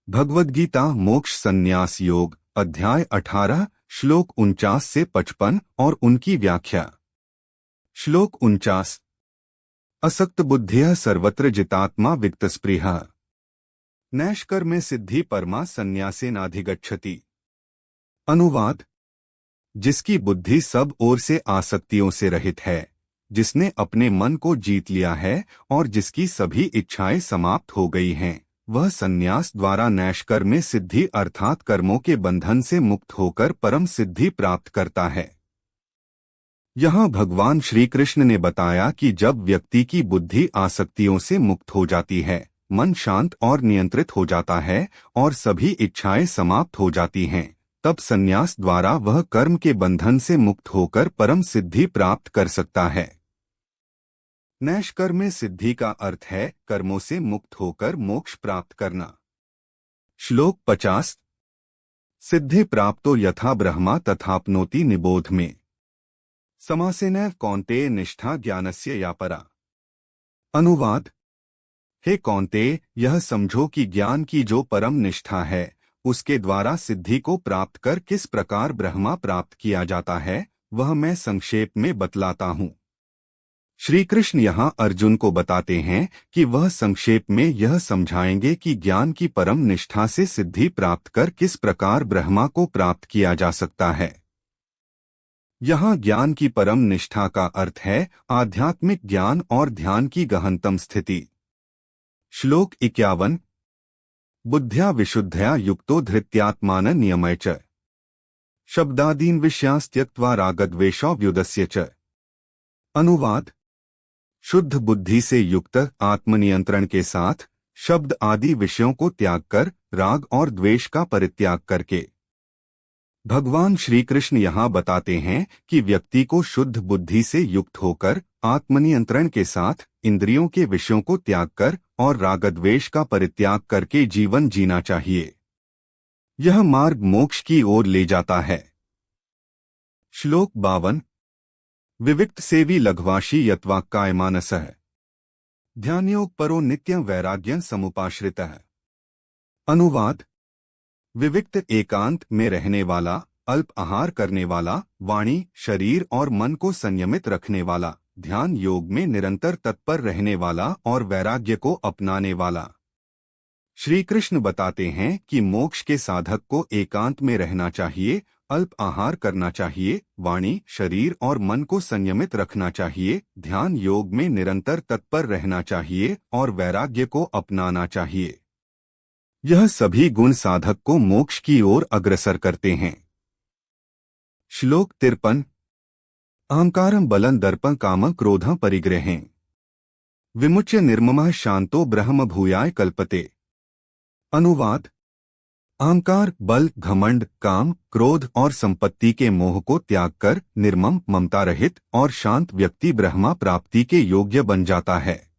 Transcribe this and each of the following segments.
भगवद गीता मोक्ष संन्यास योग अध्याय 18 श्लोक 49 से 55 और उनकी व्याख्या। श्लोक 49। असक्त बुद्धियः सर्वत्र जितात्मा विक्तस्पृहः नैष्कर्म्य सिद्धि परमा संन्यासेनाधिगच्छति। अनुवाद। जिसकी बुद्धि सब ओर से आसक्तियों से रहित है, जिसने अपने मन को जीत लिया है और जिसकी सभी इच्छाएं समाप्त हो गई हैं, वह संन्यास द्वारा नैष्कर्म्य सिद्धि अर्थात कर्मों के बंधन से मुक्त होकर परम सिद्धि प्राप्त करता है। यहाँ भगवान श्री कृष्ण ने बताया कि जब व्यक्ति की बुद्धि आसक्तियों से मुक्त हो जाती है, मन शांत और नियंत्रित हो जाता है और सभी इच्छाएं समाप्त हो जाती हैं, तब संन्यास द्वारा वह कर्म के बंधन से मुक्त होकर परम सिद्धि प्राप्त कर सकता है। नैष्कर्म्य सिद्धि का अर्थ है कर्मों से मुक्त होकर मोक्ष प्राप्त करना। श्लोक 50। सिद्धि प्राप्तो यथा ब्रह्मा तथाप्नोति निबोध में समासेनैव कौन्तेय निष्ठा ज्ञानस्य या परा। अनुवाद। हे कौन्तेय, यह समझो कि ज्ञान की जो परम निष्ठा है, उसके द्वारा सिद्धि को प्राप्त कर किस प्रकार ब्रह्मा प्राप्त किया जाता है, वह मैं संक्षेप में बतलाता हूँ। श्री कृष्ण यहाँ अर्जुन को बताते हैं कि वह संक्षेप में यह समझाएंगे कि ज्ञान की परम निष्ठा से सिद्धि प्राप्त कर किस प्रकार ब्रह्मा को प्राप्त किया जा सकता है। यहाँ ज्ञान की परम निष्ठा का अर्थ है आध्यात्मिक ज्ञान और ध्यान की गहनतम स्थिति। श्लोक 51। बुद्ध्या विशुद्धया युक्तो धृत्यात्मान नियमय च शब्दादीन विषयांस्त्यक्त्वा रागद्वेषौ व्युदस्य च। अनुवाद। शुद्ध बुद्धि से युक्त आत्मनियंत्रण के साथ शब्द आदि विषयों को त्याग कर राग और द्वेष का परित्याग करके। भगवान श्री कृष्ण यहाँ बताते हैं कि व्यक्ति को शुद्ध बुद्धि से युक्त होकर आत्मनियंत्रण के साथ इंद्रियों के विषयों को त्याग कर और रागद्वेष का परित्याग करके जीवन जीना चाहिए। यह मार्ग मोक्ष की ओर ले जाता है। श्लोक 52। विविक्त सेवी लघ्वाशी यत्वाक्कायमानसः ध्यानयोग परो नित्यं वैराग्यं समुपाश्रितः। अनुवाद। विविक्त एकांत में रहने वाला, अल्प आहार करने वाला, वाणी, शरीर और मन को संयमित रखने वाला, ध्यान योग में निरंतर तत्पर रहने वाला और वैराग्य को अपनाने वाला। श्री कृष्ण बताते हैं कि मोक्ष के साधक को एकांत में रहना चाहिए, अल्प आहार करना चाहिए, वाणी, शरीर और मन को संयमित रखना चाहिए, ध्यान योग में निरंतर तत्पर रहना चाहिए और वैराग्य को अपनाना चाहिए। यह सभी गुण साधक को मोक्ष की ओर अग्रसर करते हैं। श्लोक 53। अहंकारं बलं दर्पं कामं क्रोधं परिग्रहें विमुच्य निर्ममः शांतो ब्रह्म भूयाय कल्पते। अनुवाद। अहंकार, बल, घमंड, काम, क्रोध और संपत्ति के मोह को त्याग कर निर्मम, ममता रहित और शांत व्यक्ति ब्रह्मा प्राप्ति के योग्य बन जाता है।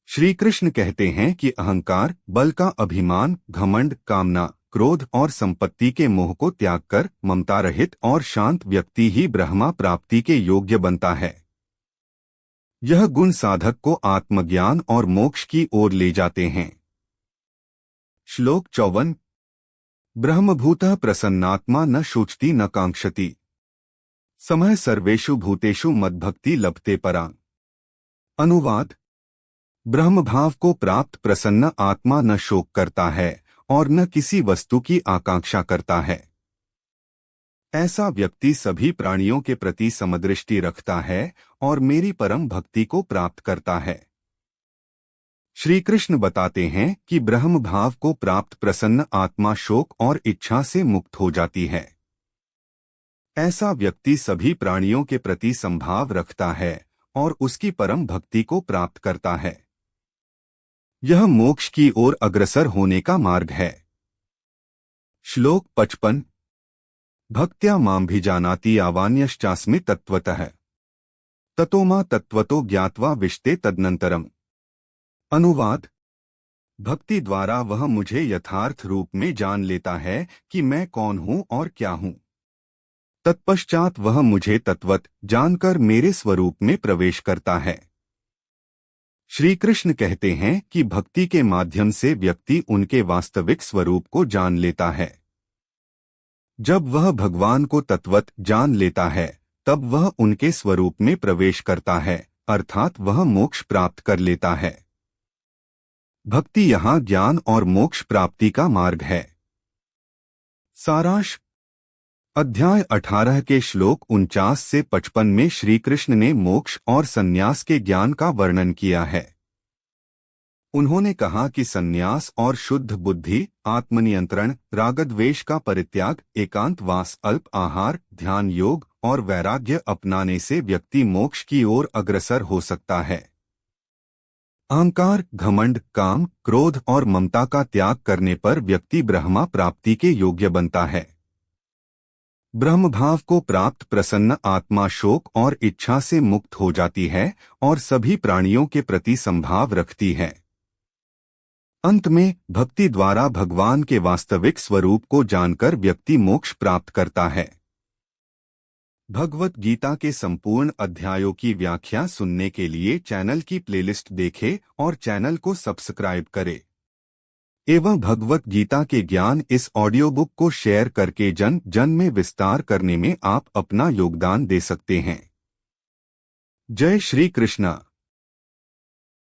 श्री कृष्ण कहते हैं कि अहंकार, बल का अभिमान, घमंड, कामना, क्रोध और संपत्ति के मोह को त्याग कर ममता रहित और शांत व्यक्ति ही ब्रह्मा प्राप्ति के योग्य बनता है। यह गुण साधक को आत्मज्ञान और मोक्ष की ओर ले जाते हैं। श्लोक 54। ब्रह्मभूतः प्रसन्नात्मा न शुचति न कांक्षति समः सर्वेषु भूतेषु मद्भक्ति लभते परां। अनुवाद। ब्रह्मभाव को प्राप्त प्रसन्न आत्मा न शोक करता है और न किसी वस्तु की आकांक्षा करता है। ऐसा व्यक्ति सभी प्राणियों के प्रति समदृष्टि रखता है और मेरी परम भक्ति को प्राप्त करता है। श्री कृष्ण बताते हैं कि ब्रह्म भाव को प्राप्त प्रसन्न आत्मा शोक और इच्छा से मुक्त हो जाती है। ऐसा व्यक्ति सभी प्राणियों के प्रति समभाव रखता है और उसकी परम भक्ति को प्राप्त करता है। यह मोक्ष की ओर अग्रसर होने का मार्ग है। श्लोक 55। भक्त्या मामभिजानाति यावान्यश्चास्मि तत्त्वतः ततो मा तत्त्वतो ज्ञात्वा विशते तदनन्तरम्। अनुवाद। भक्ति द्वारा वह मुझे यथार्थ रूप में जान लेता है कि मैं कौन हूँ और क्या हूँ। तत्पश्चात वह मुझे तत्वत जानकर मेरे स्वरूप में प्रवेश करता है। श्री कृष्ण कहते हैं कि भक्ति के माध्यम से व्यक्ति उनके वास्तविक स्वरूप को जान लेता है। जब वह भगवान को तत्वत जान लेता है तब वह उनके स्वरूप में प्रवेश करता है, अर्थात वह मोक्ष प्राप्त कर लेता है। भक्ति यहाँ ज्ञान और मोक्ष प्राप्ति का मार्ग है। सारांश। अध्याय 18 के श्लोक 49 से 55 में श्री कृष्ण ने मोक्ष और संन्यास के ज्ञान का वर्णन किया है। उन्होंने कहा कि संन्यास और शुद्ध बुद्धि, आत्मनियंत्रण, रागद्वेष का परित्याग, एकांतवास, अल्प आहार, ध्यान योग और वैराग्य अपनाने से व्यक्ति मोक्ष की ओर अग्रसर हो सकता है। अहंकार, घमंड, काम, क्रोध और ममता का त्याग करने पर व्यक्ति ब्रह्मा प्राप्ति के योग्य बनता है। ब्रह्म भाव को प्राप्त प्रसन्न आत्मा शोक और इच्छा से मुक्त हो जाती है और सभी प्राणियों के प्रति संभाव रखती है। अंत में भक्ति द्वारा भगवान के वास्तविक स्वरूप को जानकर व्यक्ति मोक्ष प्राप्त करता है। भगवत गीता के संपूर्ण अध्यायों की व्याख्या सुनने के लिए चैनल की प्लेलिस्ट देखें और चैनल को सब्सक्राइब करें एवं भगवत गीता के ज्ञान इस ऑडियो बुक को शेयर करके जन जन में विस्तार करने में आप अपना योगदान दे सकते हैं। जय श्री कृष्णा।